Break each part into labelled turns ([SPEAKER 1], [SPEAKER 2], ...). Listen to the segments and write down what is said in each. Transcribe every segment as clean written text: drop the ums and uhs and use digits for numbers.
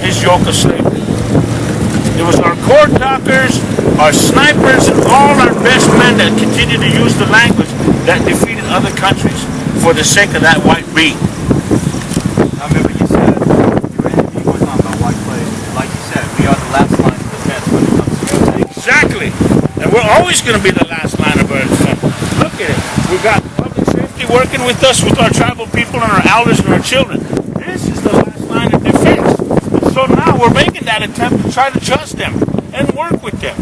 [SPEAKER 1] his yoke of slavery. It was our court talkers, our snipers, and all our best men that continued to use the language that defeated other countries for the sake of that white bee.
[SPEAKER 2] I remember you said you were interviewing one time about white flag. Like you said, we are the last line of defense when it comes to everything.
[SPEAKER 1] Exactly. And we're always going to be the last line of defense. Look at it. We've got public safety working with us, with our tribal people and our elders and our children. This is the last line of defense. And so now we're making that attempt to try to trust them and work with them.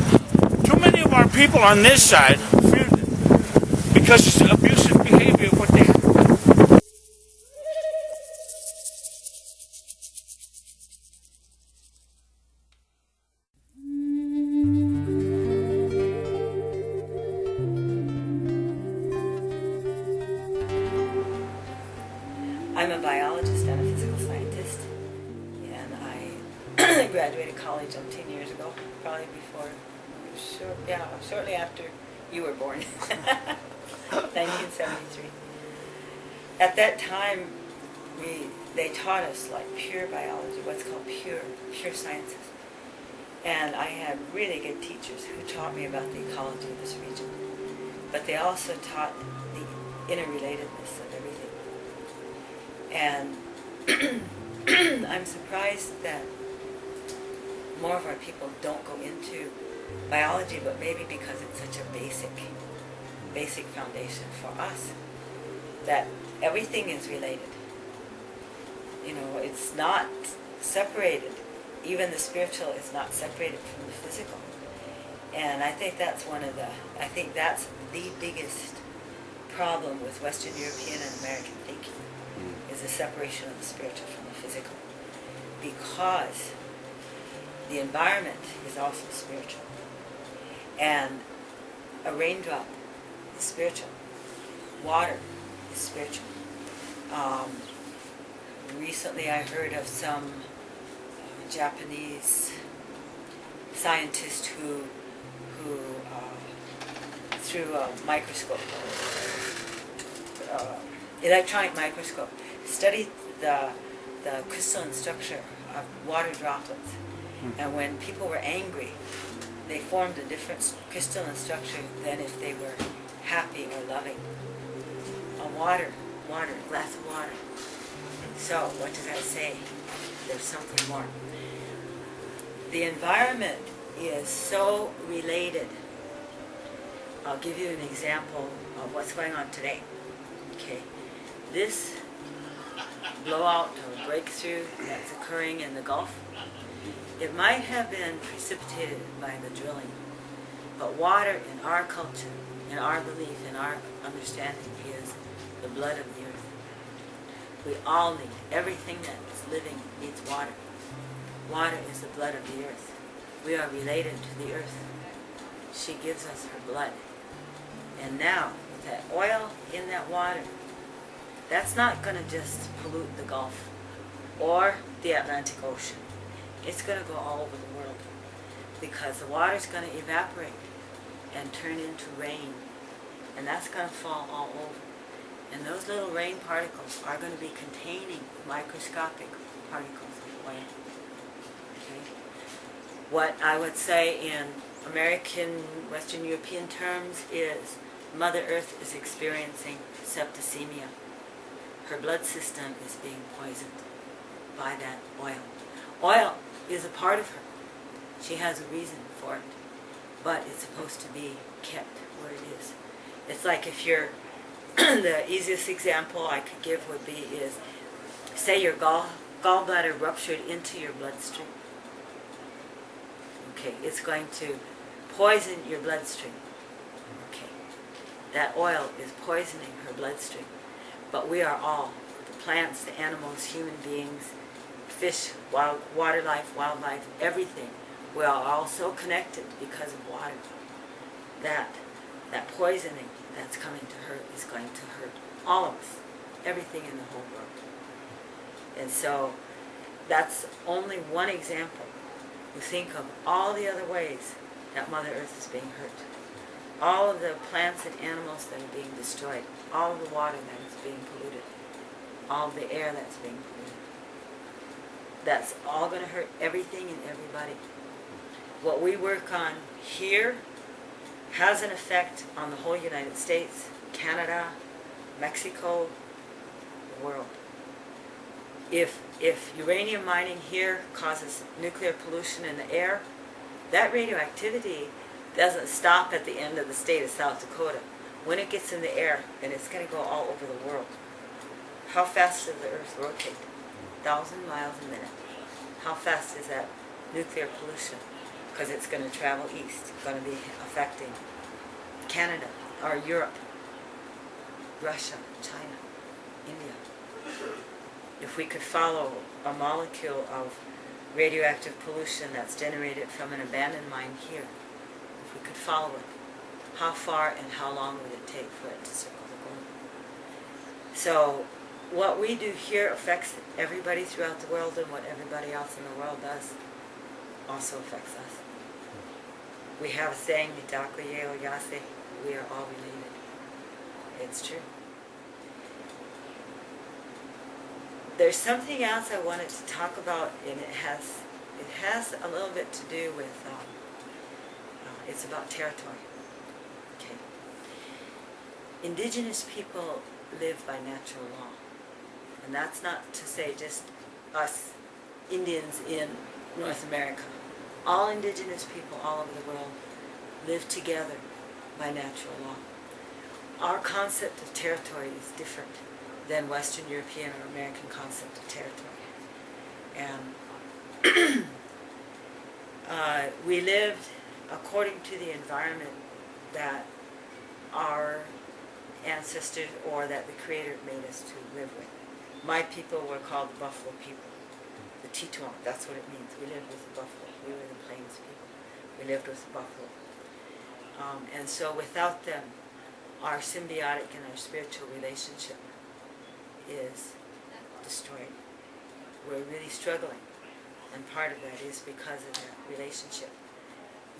[SPEAKER 1] Too many of our people on this side fear them because it's abusive behavior of what they have.
[SPEAKER 3] I'm a biologist and a physical scientist, and I graduated college 10 years ago, probably before, shortly after you were born, 1973. At that time, they taught us like pure biology, what's called pure sciences. And I had really good teachers who taught me about the ecology of this region. But they also taught the interrelatedness of everything. And I'm surprised that more of our people don't go into biology, but maybe because it's such a basic foundation for us, that everything is related. You know, it's not separated. Even the spiritual is not separated from the physical. And I think that's that's the biggest problem with Western European and American thinking, is the separation of the spiritual from the physical. Because the environment is also spiritual. And a raindrop is spiritual. Water is spiritual. Recently I heard of some Japanese scientist who through a microscope, electronic microscope, studied the crystalline structure of water droplets. And when people were angry, they formed a different crystalline structure than if they were happy or loving. A glass of water. So, what does that say? There's something more. The environment is so related. I'll give you an example of what's going on today. Okay, this blowout or breakthrough that's occurring in the Gulf, it might have been precipitated by the drilling, but water in our culture, in our belief, in our understanding is the blood of the earth. We all need, everything that is living needs water. Water is the blood of the earth. We are related to the earth. She gives us her blood. And now, with that oil in that water, that's not going to just pollute the Gulf or the Atlantic Ocean. It's going to go all over the world, because the water's going to evaporate and turn into rain, and that's going to fall all over. And those little rain particles are going to be containing microscopic particles of oil. Okay? What I would say in American, Western European terms is Mother Earth is experiencing septicemia. Her blood system is being poisoned by that oil. Oil is a part of her. She has a reason for it, but it's supposed to be kept where it is. It's like if you're, the easiest example I could give would be is, say your gallbladder ruptured into your bloodstream. Okay, it's going to poison your bloodstream. Okay, that oil is poisoning her bloodstream. But we are all, the plants, the animals, human beings, fish, water life, wildlife, everything. We are all so connected because of water. That poisoning that's coming to her is going to hurt all of us, everything in the whole world. And so that's only one example. You think of all the other ways that Mother Earth is being hurt. All of the plants and animals that are being destroyed. All of the water that is being polluted. All of the air that's being polluted. That's all going to hurt everything and everybody. What we work on here has an effect on the whole United States, Canada, Mexico, the world. If uranium mining here causes nuclear pollution in the air, that radioactivity doesn't stop at the end of the state of South Dakota. When it gets in the air, then it's going to go all over the world. How fast does the Earth rotate? 1,000 miles a minute. How fast is that nuclear pollution? Because it's going to travel east. It's going to be affecting Canada, or Europe, Russia, China, India. If we could follow a molecule of radioactive pollution that's generated from an abandoned mine here, if we could follow it, how far and how long would it take for it to circle the globe? So what we do here affects everybody throughout the world, and what everybody else in the world does also affects us. We have a saying, Mitakuye Oyase, we are all related. It's true. There's something else I wanted to talk about, and it has a little bit to do with, it's about territory. Okay. Indigenous people live by natural law. And that's not to say just us Indians in North America. All indigenous people all over the world live together by natural law. Our concept of territory is different than Western European or American concept of territory. And we lived according to the environment that our ancestors or that the Creator made us to live with. My people were called the Buffalo people, the Teton, that's what it means. We lived with the buffalo. We were the Plains people. We lived with the buffalo. And so without them, our symbiotic and our spiritual relationship is destroyed. We're really struggling, and part of that is because of that relationship.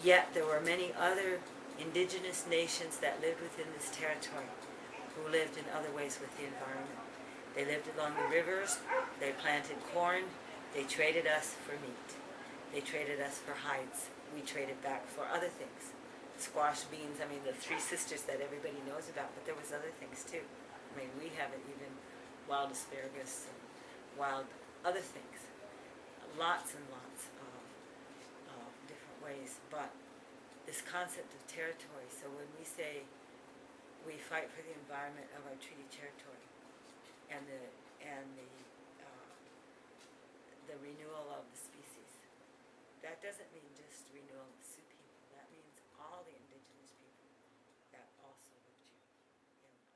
[SPEAKER 3] Yet there were many other indigenous nations that lived within this territory who lived in other ways with the environment. They lived along the rivers, they planted corn, they traded us for meat. They traded us for hides. We traded back for other things. Squash, beans, I mean the three sisters that everybody knows about, but there was other things too. I mean, we haven't even wild asparagus and wild other things. Lots and lots of different ways, but this concept of territory, so when we say we fight for the environment of our treaty territory and the renewal of the species, that doesn't mean just renewal of the Sioux people. That means all the indigenous people that also live here in our territory.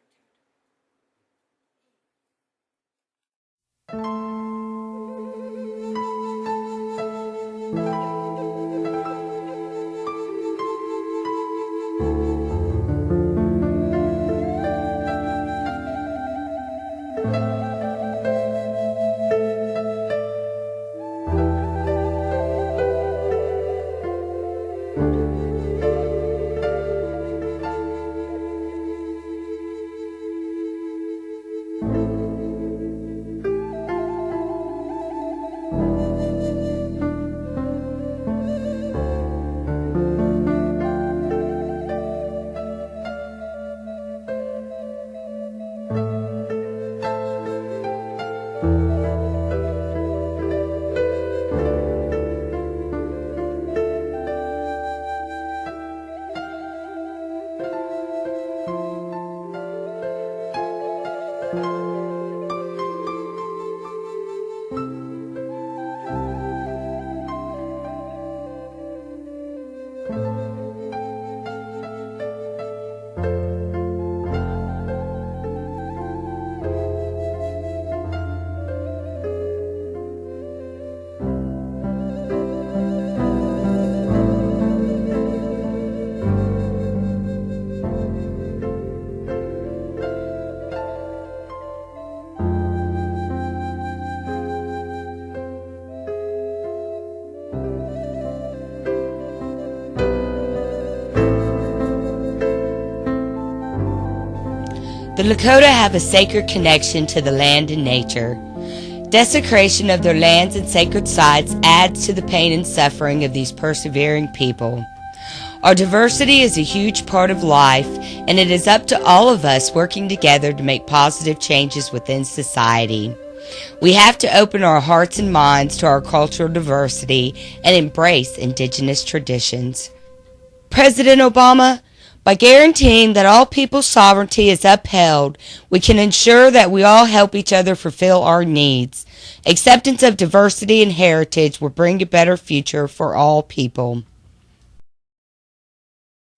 [SPEAKER 4] The Lakota have a sacred connection to the land and nature. Desecration of their lands and sacred sites adds to the pain and suffering of these persevering people. Our diversity is a huge part of life, and it is up to all of us working together to make positive changes within society. We have to open our hearts and minds to our cultural diversity and embrace indigenous traditions. President Obama, by guaranteeing that all people's sovereignty is upheld, we can ensure that we all help each other fulfill our needs. Acceptance of diversity and heritage will bring a better future for all people.